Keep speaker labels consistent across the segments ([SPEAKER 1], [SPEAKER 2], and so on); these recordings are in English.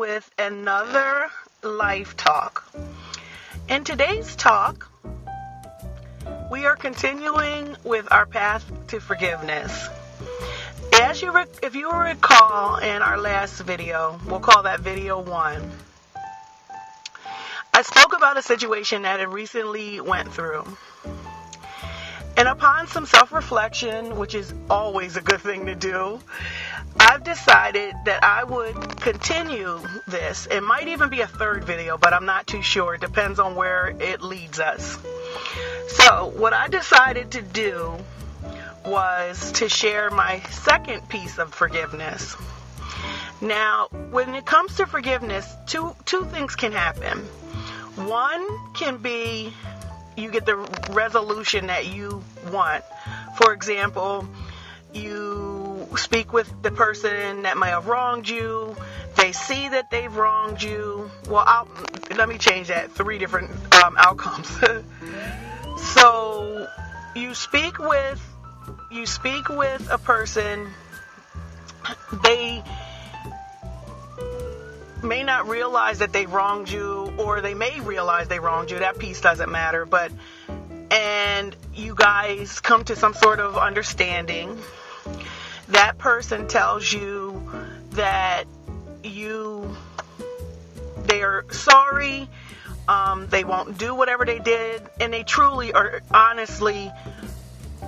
[SPEAKER 1] with another life talk. In today's talk, we are continuing with our path to forgiveness. If you recall in our last video, we'll call that video 1, I spoke about a situation that I recently went through. And upon some self-reflection, which is always a good thing to do, I've decided that I would continue this. It might even be a third video, but I'm not too sure. It depends on where it leads us. So what I decided to do was to share my second piece of forgiveness. Now, when it comes to forgiveness, two things can happen. One can be you get the resolution that you want. For example, you speak with the person that might have wronged you. They see that they've wronged you. Well, let me change that. 3 different outcomes. So you speak with a person. They may not realize that they wronged you, or they may realize they wronged you. That piece doesn't matter. And you guys come to some sort of understanding. That person tells you that they are sorry. They won't do whatever they did, and they truly are honestly,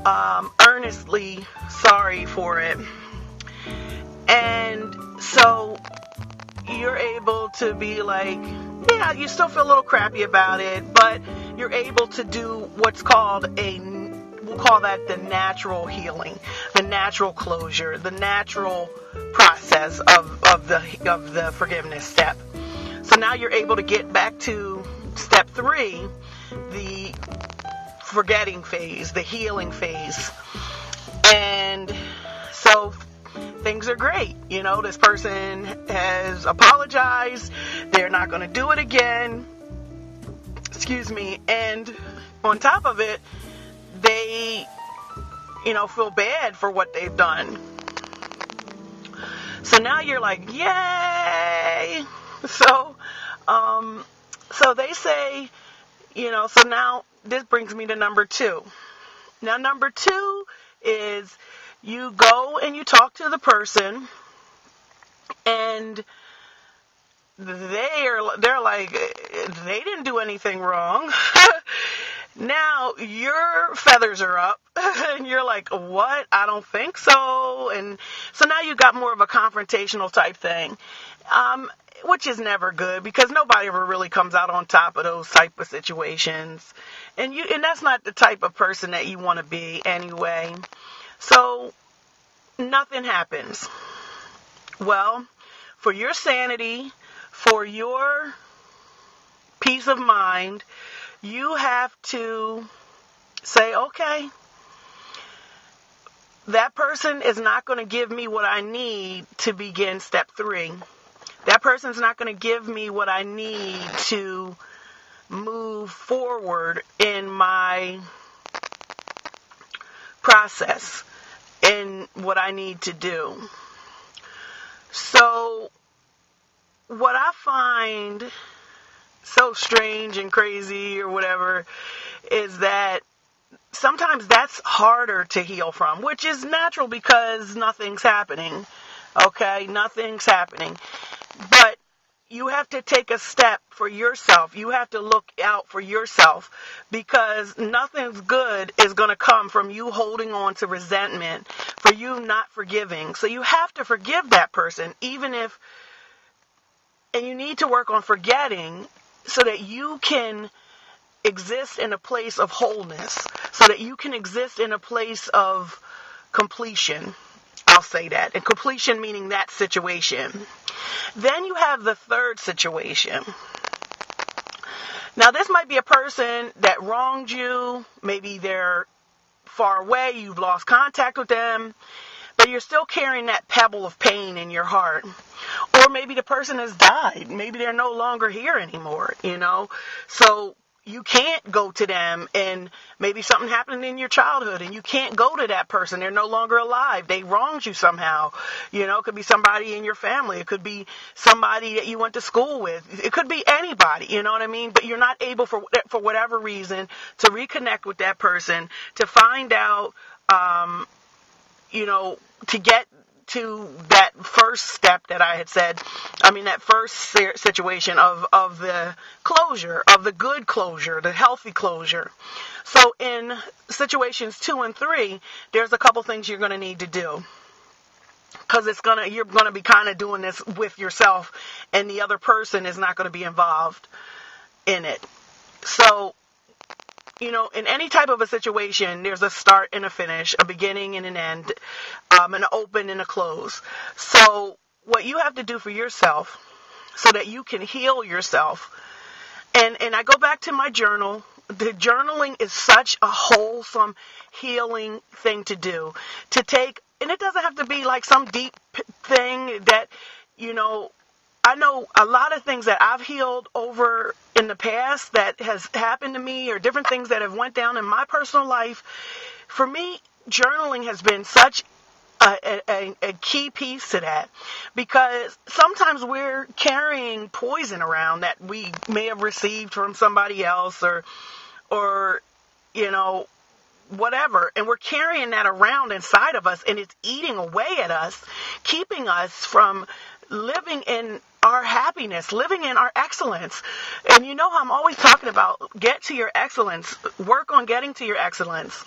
[SPEAKER 1] earnestly sorry for it. And so you're able to be like, yeah, you still feel a little crappy about it, but you're able to do what's called we'll call that the natural healing, the natural closure, the natural process of the forgiveness step. So now you're able to get back to step 3, the forgetting phase, the healing phase. And so things are great. This person has apologized. They're not going to do it again. Excuse me. And on top of it, they, feel bad for what they've done. So now you're like, yay! So they say, so now this brings me to number 2. Now, number 2 is you go and you talk to the person, and they're like, they didn't do anything wrong. Now your feathers are up, and you're like, what? I don't think so. And so now you got more of a confrontational type thing, which is never good, because nobody ever really comes out on top of those type of situations. And that's not the type of person that you want to be anyway. So nothing happens. Well, for your sanity, for your peace of mind, you have to say, okay, that person is not going to give me what I need to begin step 3. That person's not going to give me what I need to move forward in my process, in what I need to do. So what I find so strange and crazy or whatever is that sometimes that's harder to heal from, which is natural because nothing's happening. Okay, nothing's happening. But you have to take a step for yourself. You have to look out for yourself, because nothing's good is going to come from you holding on to resentment, for you not forgiving. So you have to forgive that person, and you need to work on forgetting so that you can exist in a place of wholeness, so that you can exist in a place of completion. I'll say that. And completion meaning that situation. Then you have the third situation. Now, this might be a person that wronged you. Maybe they're far away. You've lost contact with them, but you're still carrying that pebble of pain in your heart. Or maybe the person has died. Maybe they're no longer here anymore, So you can't go to them, and maybe something happened in your childhood and you can't go to that person. They're no longer alive. They wronged you somehow. You know, it could be somebody in your family. It could be somebody that you went to school with. It could be anybody, you know what I mean? But you're not able for whatever reason to reconnect with that person, to find out, to get to that first step that I had said, that first situation of the closure, of the good closure, the healthy closure. So in situations 2 and 3, there's a couple things you're going to need to do. Because you're going to be kind of doing this with yourself, and the other person is not going to be involved in it. So, in any type of a situation, there's a start and a finish, a beginning and an end, an open and a close. So what you have to do for yourself so that you can heal yourself, and I go back to my journal. The journaling is such a wholesome, healing thing to do. To take, and it doesn't have to be like some deep thing that, I know a lot of things that I've healed over in the past that has happened to me, or different things that have went down in my personal life. For me, journaling has been such a key piece to that, because sometimes we're carrying poison around that we may have received from somebody else, or whatever, and we're carrying that around inside of us, and it's eating away at us, keeping us from living in our happiness, living in our excellence. And how I'm always talking about, get to your excellence, work on getting to your excellence,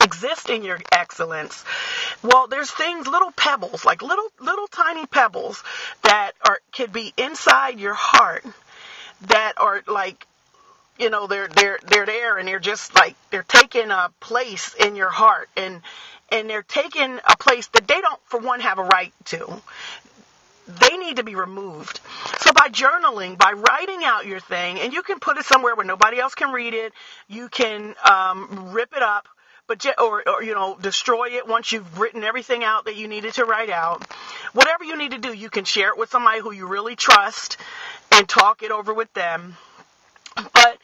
[SPEAKER 1] exist in your excellence. Well, there's things, little pebbles, like little tiny pebbles that could be inside your heart, that are like, they're there, and they're just like, they're taking a place in your heart, and they're taking a place that they don't, for one, have a right to. They need to be removed. So by journaling, by writing out your thing, and you can put it somewhere where nobody else can read it, you can rip it up, or destroy it once you've written everything out that you needed to write out. Whatever you need to do, you can share it with somebody who you really trust and talk it over with them. But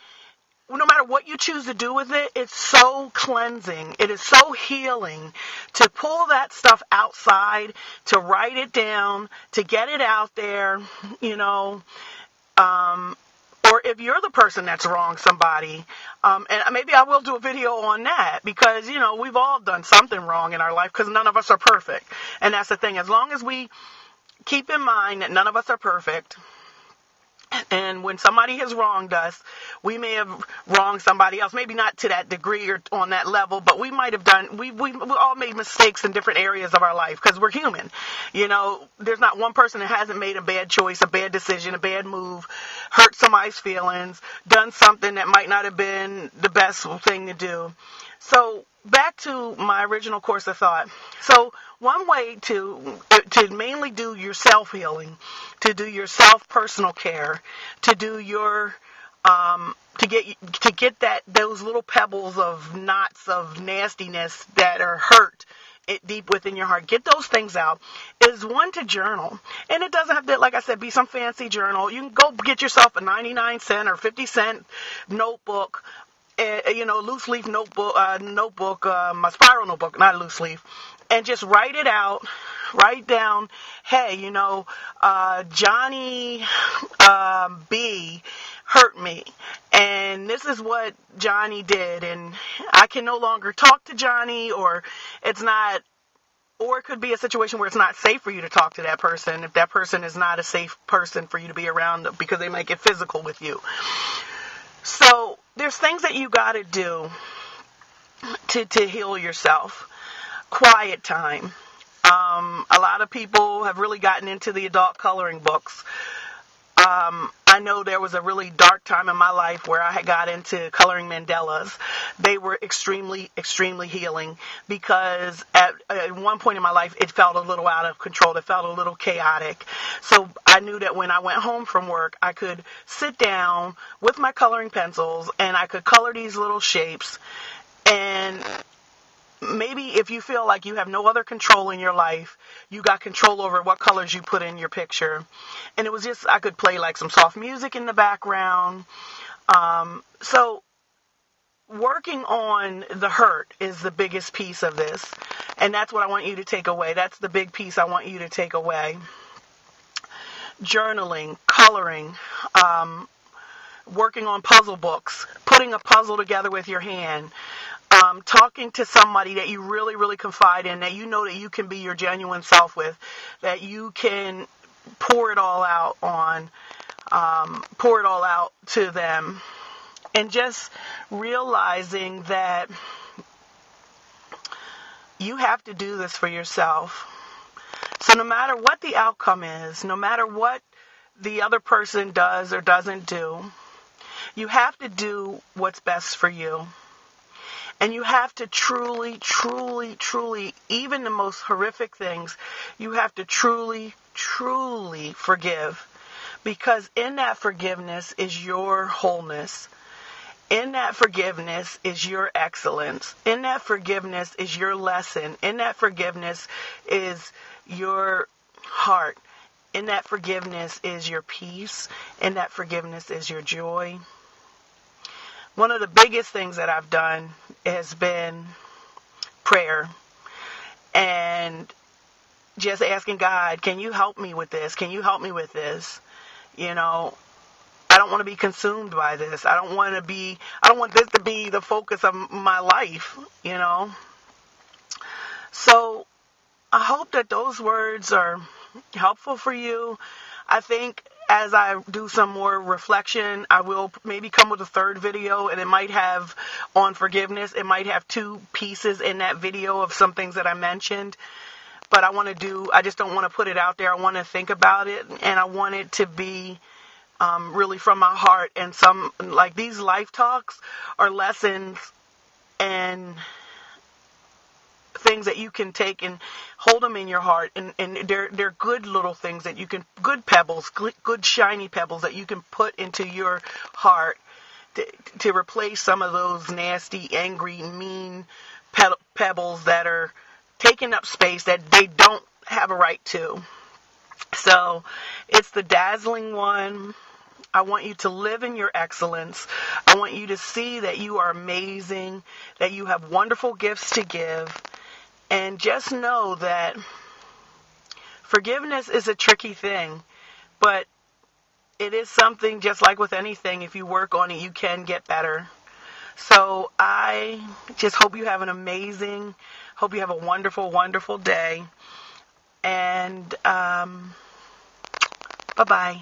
[SPEAKER 1] no matter what you choose to do with it, it's so cleansing. It is so healing to pull that stuff outside, to write it down, to get it out there, or if you're the person that's wronged somebody, and maybe I will do a video on that, because, we've all done something wrong in our life, because none of us are perfect. And that's the thing. As long as we keep in mind that none of us are perfect, and when somebody has wronged us, we may have wronged somebody else, maybe not to that degree or on that level, but we might have done, we all made mistakes in different areas of our life, because we're human. There's not one person that hasn't made a bad choice, a bad decision, a bad move, hurt somebody's feelings, done something that might not have been the best thing to do. So back to my original course of thought. So one way to mainly do your self-healing, to do your self-personal care, to do your to get those little pebbles of knots of nastiness that are hurt deep within your heart, get those things out, is one, to journal. And it doesn't have to, like I said, be some fancy journal. You can go get yourself a 99-cent or 50-cent notebook, loose leaf notebook, a spiral notebook, not a loose leaf, and just write it out. Write down, hey, Johnny B hurt me, and this is what Johnny did, and I can no longer talk to Johnny, or it could be a situation where it's not safe for you to talk to that person, if that person is not a safe person for you to be around, because they might get physical with you. So there's things that you got to do to heal yourself. Quiet time. A lot of people have really gotten into the adult coloring books. I know there was a really dark time in my life where I had got into coloring mandalas. They were extremely, extremely healing, because at one point in my life, it felt a little out of control. It felt a little chaotic. So I knew that when I went home from work, I could sit down with my coloring pencils and I could color these little shapes. And maybe if you feel like you have no other control in your life, you got control over what colors you put in your picture. And it was just, I could play like some soft music in the background. So working on the hurt is the biggest piece of this. And that's what I want you to take away. That's the big piece I want you to take away. Journaling, coloring, working on puzzle books, putting a puzzle together with your hand, talking to somebody that you really, really confide in, that you know that you can be your genuine self with, that you can pour it all out to them. And just realizing that you have to do this for yourself. So no matter what the outcome is, no matter what the other person does or doesn't do, you have to do what's best for you. And you have to truly, truly, truly, even the most horrific things, you have to truly, truly forgive. Because in that forgiveness is your wholeness. In that forgiveness is your excellence. In that forgiveness is your lesson. In that forgiveness is your heart. In that forgiveness is your peace. In that forgiveness is your joy. One of the biggest things that I've done has been prayer. And just asking God, can you help me with this? Can you help me with this? You know, I don't want to be consumed by this. I don't want this to be the focus of my life, you know. So I hope that those words are helpful for you. I think as I do some more reflection, I will maybe come with a third video, and it might have on forgiveness. It might have two pieces in that video of some things that I mentioned. But I just don't want to put it out there. I want to think about it, and I want it to be really from my heart. And some, like these life talks are lessons and things that you can take and hold them in your heart. And they're good little things that you can, good pebbles, good shiny pebbles that you can put into your heart to replace some of those nasty, angry, mean pebbles that are taking up space that they don't have a right to. So it's the Dazzling One. I want you to live in your excellence. I want you to see that you are amazing, that you have wonderful gifts to give. And just know that forgiveness is a tricky thing, but it is something, just like with anything, if you work on it, you can get better. So I just hope you have a wonderful, wonderful day. And bye-bye.